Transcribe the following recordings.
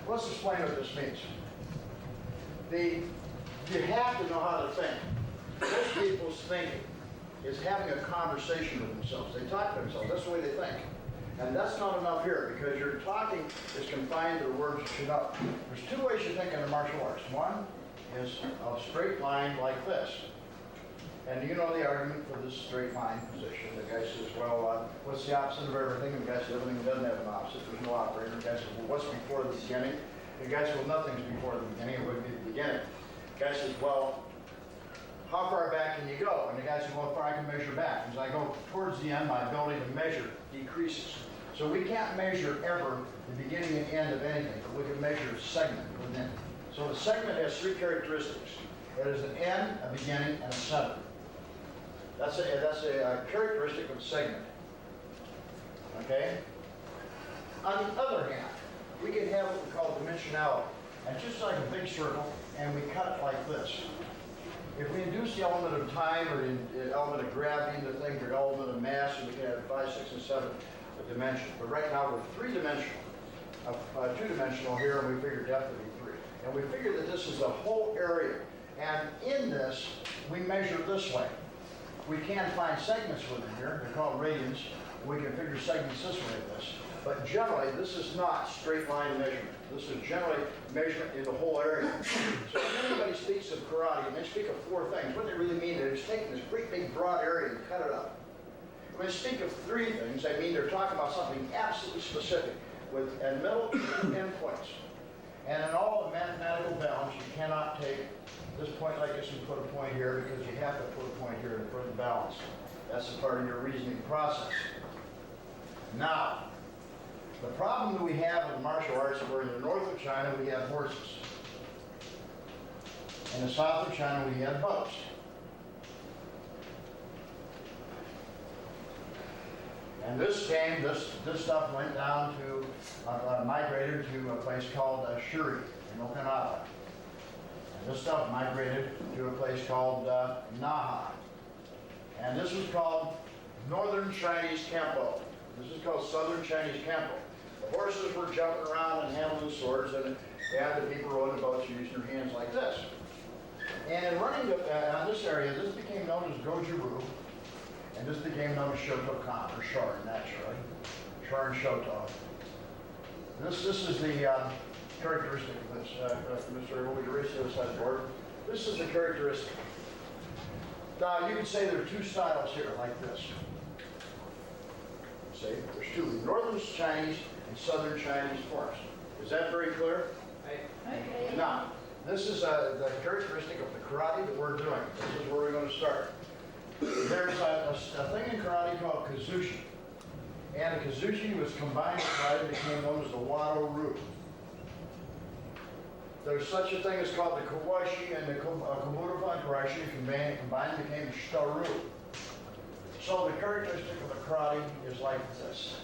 let's explain what this means. You have to know how to think. Most people's thinking is having a conversation with themselves. They talk to themselves. That's the way they think. And that's not enough here, because your talking is confined to the words that you know. There's two ways you think in the martial arts. One is a straight line like this. And you know the argument for this straight line position. The guy says, well, what's the opposite of everything? And the guy says, everything doesn't have an opposite. There's no operator. The guy says, well, what's before the beginning? The guy says, well, nothing's before the beginning. It wouldn't be the beginning. The guy says, well, how far back can you go? And the guy says, well, how far I can measure back. As I go towards the end, my ability to measure decreases. So we can't measure ever the beginning and end of anything, but we can measure a segment within. So the segment has three characteristics. It is an end, a beginning, and a center. That's a characteristic of a segment. Okay? On the other hand, we can have what we call dimensionality. And just like a big circle, and we cut it like this. If we induce the element of time or the element of gravity into things, or the element of mass, and we can have 5, 6, and 7 dimensions. But right now we're three-dimensional, two-dimensional here, and we figure depth to be 3. And we figure that this is the whole area. And in this, we measure this way. We can find segments within here. They're called radians. We can figure segments this way of this. But generally, this is not straight line measurement. This is generally measurement in the whole area. So when anybody speaks of karate, and they speak of 4 things, what they really mean is just taking this great big broad area and cut it up. When they speak of 3 things, I mean they're talking about something absolutely specific with middle endpoints. And in all the mathematical balance, you cannot take this point like this and put a point here, because you have to put a point here for the balance. That's a part of your reasoning process. Now, the problem that we have in martial arts is we're in the north of China, we have horses. In the south of China, we have boats. And this stuff went down to, migrated to a place called Shuri in Okinawa. And this stuff migrated to a place called Naha. And this was called Northern Chinese Kempo. This is called Southern Chinese Kempo. The horses were jumping around and handling swords, and the people rode the boats using their hands like this. And in running on this area, this became known as Goju-Ryu, and this became known as Shotokan, or Shorin, naturally. Shorin Shoto. This is the characteristic of this. Mr. Will you erase the other side of the board? This is the characteristic. Now, you can say there are 2 styles here, like this. See, there's 2, Northern Chinese and Southern Chinese forms. Is that very clear? Okay. Now, this is the characteristic of the karate that we're doing. This is where we're going to start. There's a thing in karate called kazushi. And the kazushi was combined with karate and became known as the wado-ryu. There's such a thing as called the kawashi and the kobudo karashi combined became the shito-ryu. So the characteristic of the karate is like this.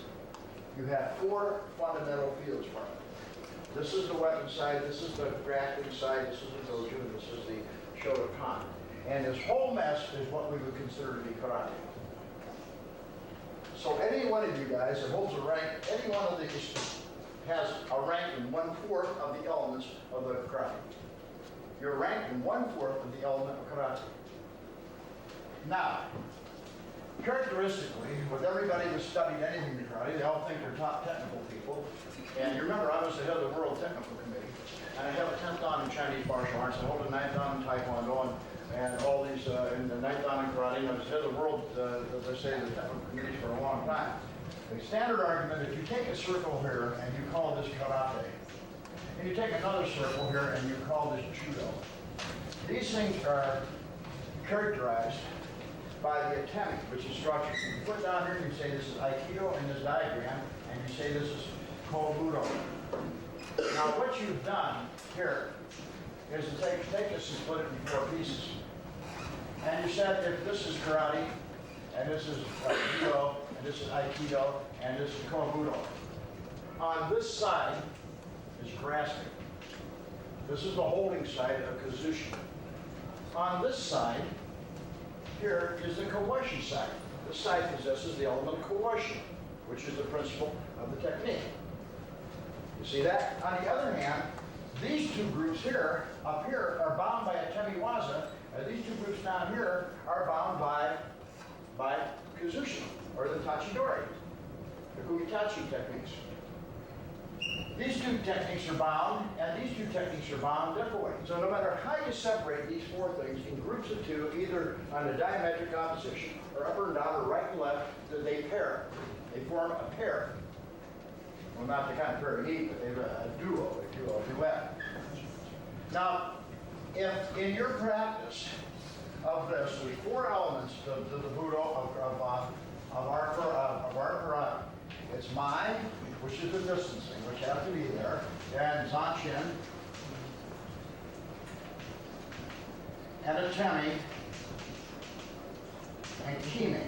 You have 4 fundamental fields from it. This is the weapon side, this is the grappling side, this is the dojo, and this is the Shotokan. And this whole mess is what we would consider to be karate. So any one of you guys that holds a rank, any one of these has a rank in 1/4 of the elements of the karate. You're ranked in 1/4 of the element of karate. Now, characteristically, with everybody that's studied anything in karate, they all think they're top technical people. And you remember, I was the head of the World Technical Committee, and I have a 10th dan in Chinese martial arts, I hold a 9th dan in Taekwondo, and all these, in the 9th dan in karate, and I was head of the World, as I say, the technical committees for a long time. The standard argument is you take a circle here and you call this karate, and you take another circle here and you call this judo. These things are characterized by the atemi, which is structure. You put down here and you say this is aikido in this diagram, and you say this is kobudo. Now what you've done here is to take this and split it in 4 pieces. And you said if this is karate, and this is judo, and this is aikido, and this is kobudo. On this side is grasping. This is the holding side of kazushi. On this side, here is the kawashi side. This side possesses the element of kawashi, which is the principle of the technique. You see that? On the other hand, these two groups here, up here, are bound by a temiwaza, and these two groups down here are bound by kuzushi, or the tachidori, the kumitachi techniques. These two techniques are bound, and these two techniques are bound different ways. So no matter how you separate these four things in groups of two, either on a diametric opposition, or up and down, or right and left, they pair. They form a pair. Well, not the kind of pair you need, but they're a duo, a duet. Now, if in your practice of this, there's four elements to the Budo of our karate. It's Mai, which is the distancing, which has to be there, and Zanshin, and a Temi, and Kimi.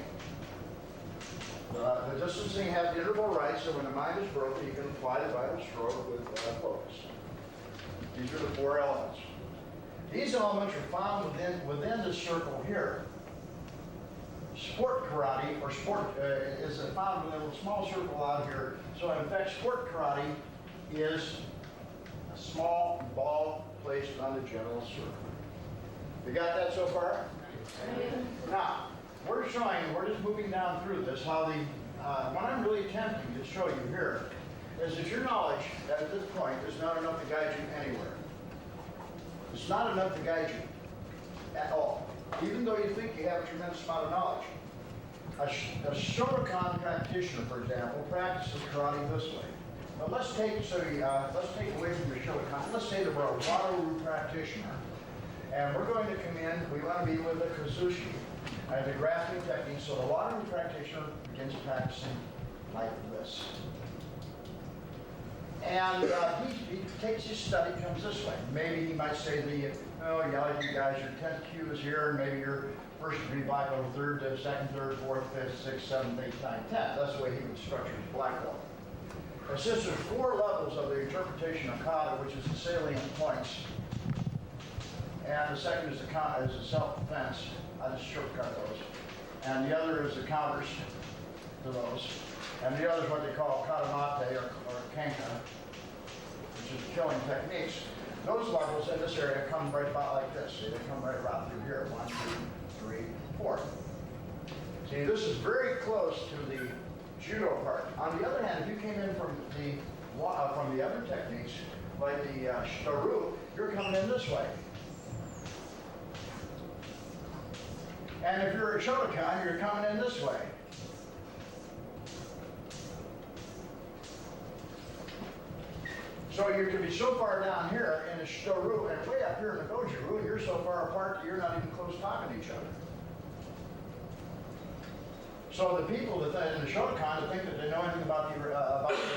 The distancing has the interval right, so when the mind is broken, you can apply the vital stroke with focus. These are the four elements. These elements are found within the circle here. Sport karate, or sport, is found within a small circle out here. So in fact, sport karate is a small ball placed on the general circle. You got that so far? Now, we're just moving down through this, how the, what I'm really attempting to show you here is that your knowledge at this point is not enough to guide you anywhere. It's not enough to guide you at all, even though you think you have a tremendous amount of knowledge. A Shotokan practitioner, for example, practices karate this way. But let's take away from the Shotokan. Let's say that we're a Wadaru practitioner, and we're going to come in. We want to be with a Kazushi and the grafting technique. So the Wadaru practitioner begins practicing like this. And he takes his study, comes this way. Maybe he might say, you guys, your 10th cue is here, and maybe your first degree black belt, third, second, third, fourth, fifth, sixth, seventh, eighth, ninth, 10th. That's the way he would structure his black belt. And since there's four levels of the interpretation of kata, which is the salient points, and the second is the self-defense, I just shortcut those, and the other is the counters to those. And the other is what they call katamate or kenka, which is killing techniques. Those levels in this area come right about like this. See, they come right about through here. 1, 2, 3, 4. See, this is very close to the judo part. On the other hand, if you came in from the other techniques, like the shitaru, you're coming in this way. And if you're a Shotokan, you're coming in this way. So you can be so far down here in the Shitoru and way up here in the Goju-ru, and you're so far apart that you're not even close talking to each other. So the people that in the Shotokan that think that they know anything about the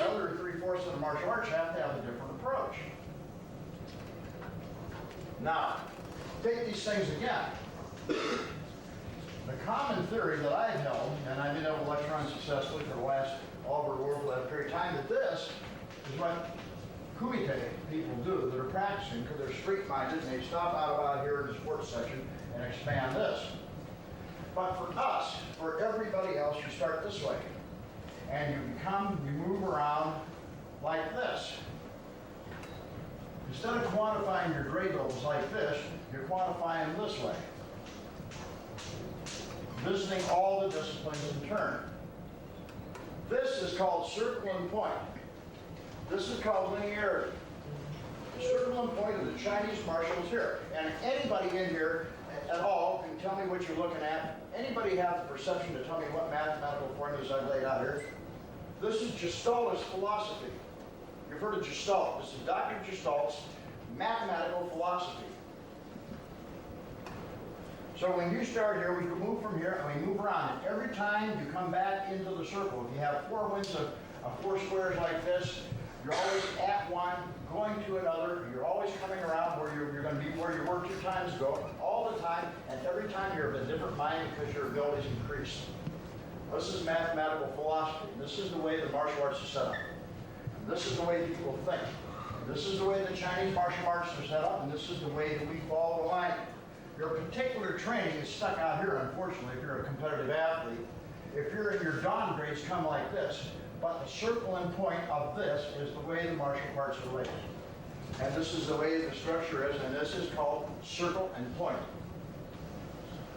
other 3/4 of the martial arts have to have a different approach. Now, take these things again. The common theory that I've held, and I've been able to lecture on successfully for the last all over the world for that period of time, that this is what kumite people do that are practicing because they're street-minded and they stop out about here in the sports section and expand this. But for us, for everybody else, you start this way. And you move around like this. Instead of quantifying your grade levels like this, you're quantifying this way. Visiting all the disciplines in turn. This is called circle and point. This is called linearity. The circle and point of the Chinese martials here. And anybody in here at all can tell me what you're looking at. Anybody have the perception to tell me what mathematical formulas I've laid out here? This is Gestaltist philosophy. You've heard of Gestalt. This is Dr. Gestalt's mathematical philosophy. So when you start here, we move from here and we move around. And every time you come back into the circle, if you have 4 winds of 4 squares like this, you're always at one, going to another. You're always coming around where you're going to be where you were 2 times ago, all the time, and every time you're of a different mind because your abilities increase. This is mathematical philosophy. This is the way the martial arts are set up. And this is the way people think. And this is the way the Chinese martial arts are set up, and this is the way that we follow the line. Your particular training is stuck out here, unfortunately, if you're a competitive athlete. If you're in your dawn grades come like this, But the circle and point of this is the way the martial arts are related. And this is the way the structure is, and this is called circle and point.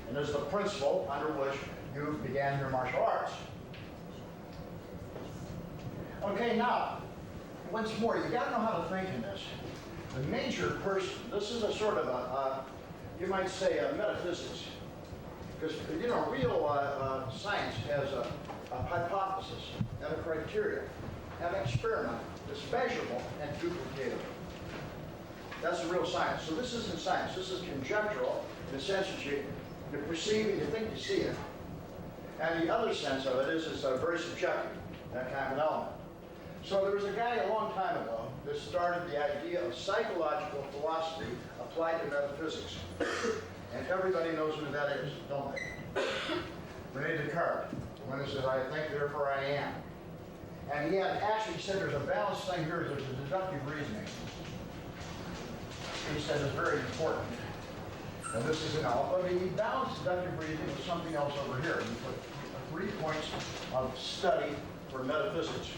And this is the principle under which you began your martial arts. Okay, now, once more, you got to know how to think in this. The major person, this is a sort of a you might say, a metaphysics. Because, you know, real science has a hypothesis and a criteria and an experiment that's measurable and duplicatable. That's the real science. So this isn't science. This is conjectural in the sense that you perceive and you think you see it. And the other sense of it is it's very subjective, that kind of an element. So there was a guy a long time ago that started the idea of psychological philosophy applied to metaphysics. And everybody knows who that is, don't they? Rene Descartes, when he says, I think, therefore I am. And he had actually said there's a balanced thing here, there's a deductive reasoning. He said it's very important. And this is an alpha. But he balanced deductive reasoning with something else over here. He put 3 points of study for metaphysics.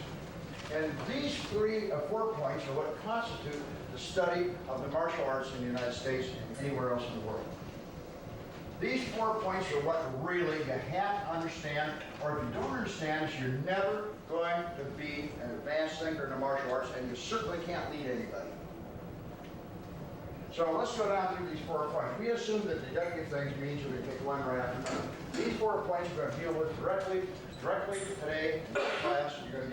And these 4 points are what constitute the study of the martial arts in the United States and anywhere else in the world. These 4 points are what really you have to understand, or if you don't understand this, you're never going to be an advanced thinker in the martial arts, and you certainly can't lead anybody. So let's go down through these 4 points. We assume that deductive things means you're going to take one right after another. These 4 points we're going to deal with directly today in this class. You're going to